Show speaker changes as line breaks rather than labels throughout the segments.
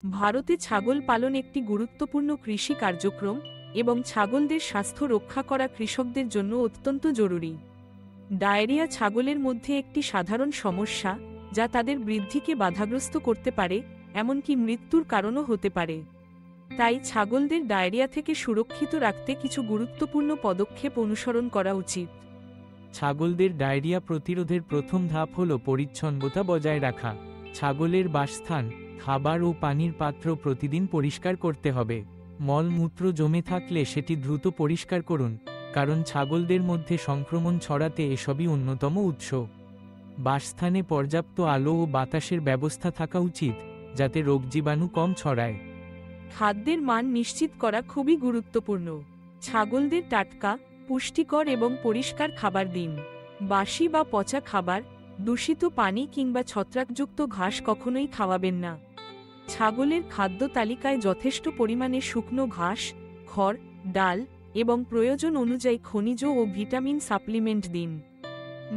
ভারতে ছাগল পালন একটি গুরুত্বপূর্ণ কৃষি কার্যক্রম এবং ছাগলদের স্বাস্থ্য রক্ষা করা কৃষকদের জন্য অত্যন্ত জরুরি। ডায়রিয়া ছাগলের মধ্যে একটি সাধারণ সমস্যা, যা তাদের বৃদ্ধিকে বাধাগ্রস্ত করতে পারে, এমনকি মৃত্যুর কারণও হতে পারে। তাই ছাগলদের ডায়রিয়া থেকে সুরক্ষিত রাখতে কিছু গুরুত্বপূর্ণ পদক্ষেপ অনুসরণ করা উচিত।
ছাগলদের ডায়রিয়া প্রতিরোধের প্রথম ধাপ হল পরিচ্ছন্নতা বজায় রাখা। ছাগলের বাসস্থান, খাবার ও পানির পাত্র প্রতিদিন পরিষ্কার করতে হবে। মলমূত্র জমে থাকলে সেটি দ্রুত পরিষ্কার করুন, কারণ ছাগলদের মধ্যে সংক্রমণ ছড়াতে এসবই অন্যতম উৎস। বাসস্থানে পর্যাপ্ত আলো ও বাতাসের ব্যবস্থা থাকা উচিত, যাতে রোগজীবাণু কম ছড়ায়।
খাদ্যের মান নিশ্চিত করা খুবই গুরুত্বপূর্ণ। ছাগলদের টাটকা, পুষ্টিকর এবং পরিষ্কার খাবার দিন। বাসি বা পচা খাবার, দূষিত পানি কিংবা ছত্রাকযুক্ত ঘাস কখনোই খাওয়াবেন না। ছাগলের খাদ্য তালিকায় যথেষ্ট পরিমাণে শুকনো ঘাস, খড়, ডাল এবং প্রয়োজন অনুযায়ী খনিজ ও ভিটামিন সাপ্লিমেন্ট দিন।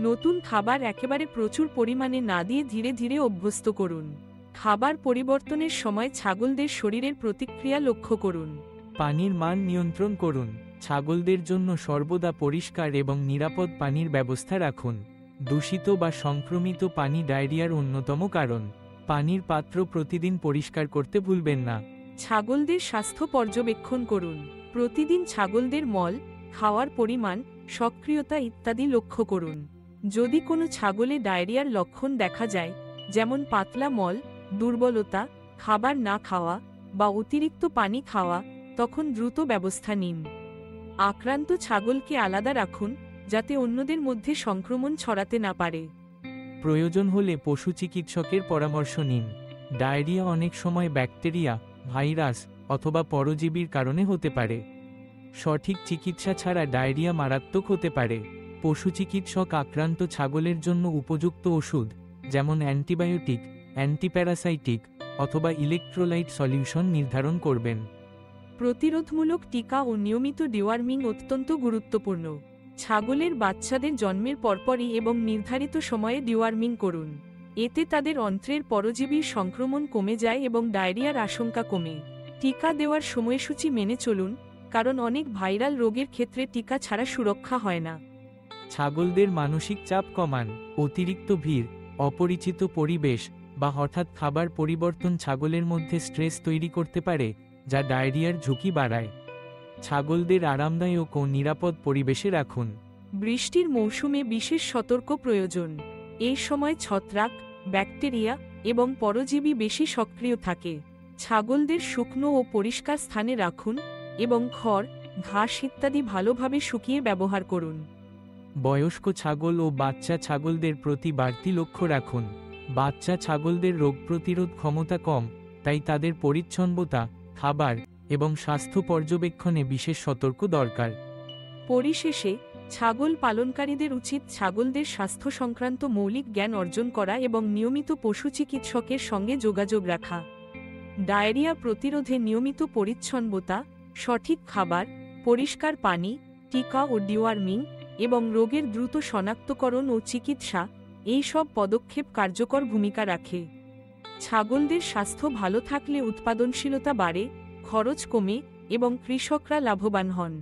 নতুন খাবার একেবারে প্রচুর পরিমাণে না দিয়ে ধীরে ধীরে অভ্যস্ত করুন। খাবার পরিবর্তনের সময় ছাগলদের শরীরের প্রতিক্রিয়া লক্ষ্য করুন।
পানির মান নিয়ন্ত্রণ করুন। ছাগলদের জন্য সর্বদা পরিষ্কার এবং নিরাপদ পানির ব্যবস্থা রাখুন। দূষিত বা সংক্রমিত পানি ডায়রিয়ার অন্যতম কারণ। পানির পাত্র প্রতিদিন পরিষ্কার করতে ভুলবেন না।
ছাগলদের স্বাস্থ্য পর্যবেক্ষণ করুন। প্রতিদিন ছাগলদের মল, খাওয়ার পরিমাণ, সক্রিয়তা ইত্যাদি লক্ষ্য করুন। যদি কোনো ছাগলে ডায়রিয়ার লক্ষণ দেখা যায়, যেমন পাতলা মল, দুর্বলতা, খাবার না খাওয়া বা অতিরিক্ত পানি খাওয়া, তখন দ্রুত ব্যবস্থা নিন। আক্রান্ত ছাগলকে আলাদা রাখুন, যাতে অন্যদের মধ্যে সংক্রমণ ছড়াতে না পারে।
প্রয়োজন হলে পশু চিকিৎসকের পরামর্শ নিন। ডায়রিয়া অনেক সময় ব্যাকটেরিয়া, ভাইরাস অথবা পরজীবীর কারণে হতে পারে। সঠিক চিকিৎসা ছাড়া ডায়রিয়া মারাত্মক হতে পারে। পশু চিকিৎসক আক্রান্ত ছাগলের জন্য উপযুক্ত ওষুধ, যেমন অ্যান্টিবায়োটিক, অ্যান্টিপ্যারাসাইটিক অথবা ইলেকট্রোলাইট সলিউশন নির্ধারণ করবেন।
প্রতিরোধমূলক টিকা ও নিয়মিত ডিওয়ার্মিং অত্যন্ত গুরুত্বপূর্ণ। ছাগলের বাচ্চাদের জন্মের পরপরই এবং নির্ধারিত সময়ে ডিওয়ার্মিং করুন। এতে তাদের অন্ত্রের পরজীবীর সংক্রমণ কমে যায় এবং ডায়রিয়ার আশঙ্কা কমে। টিকা দেওয়ার সময়সূচি মেনে চলুন, কারণ অনেক ভাইরাল রোগের ক্ষেত্রে টিকা ছাড়া সুরক্ষা হয় না।
ছাগলদের মানসিক চাপ কমান। অতিরিক্ত ভিড়, অপরিচিত পরিবেশ বা হঠাৎ খাবার পরিবর্তন ছাগলের মধ্যে স্ট্রেস তৈরি করতে পারে, যা ডায়রিয়ার ঝুঁকি বাড়ায়। ছাগলদের আরামদায়ক ও নিরাপদ পরিবেশে রাখুন।
বৃষ্টির মৌসুমে বিশেষ সতর্ক প্রয়োজন। এই সময় ছত্রাক, ব্যাকটেরিয়া এবং পরজীবী বেশি সক্রিয় থাকে। ছাগলদের শুকনো ও পরিষ্কার স্থানে রাখুন এবং খড়, ঘাস ইত্যাদি ভালোভাবে শুকিয়ে ব্যবহার করুন।
বয়স্ক ছাগল ও বাচ্চা ছাগলদের প্রতি বাড়তি লক্ষ্য রাখুন। বাচ্চা ছাগলদের রোগ প্রতিরোধ ক্ষমতা কম, তাই তাদের পরিচ্ছন্নতা, খাবার এবং স্বাস্থ্য পর্যবেক্ষণে বিশেষ সতর্ক দরকার।
পরিশেষে, ছাগল পালনকারীদের উচিত ছাগলদের স্বাস্থ্য সংক্রান্ত মৌলিক জ্ঞান অর্জন করা এবং নিয়মিত পশু চিকিৎসকের সঙ্গে যোগাযোগ রাখা। ডায়রিয়া প্রতিরোধে নিয়মিত পরিচ্ছন্নতা, সঠিক খাবার, পরিষ্কার পানি, টিকা ও ডিওয়ার্মিং এবং রোগের দ্রুত শনাক্তকরণ ও চিকিৎসা, এই সব পদক্ষেপ কার্যকর ভূমিকা রাখে। ছাগলদের স্বাস্থ্য ভালো থাকলে উৎপাদনশীলতা বাড়ে, খরচ কমে এবং কৃষকরা লাভবান হন।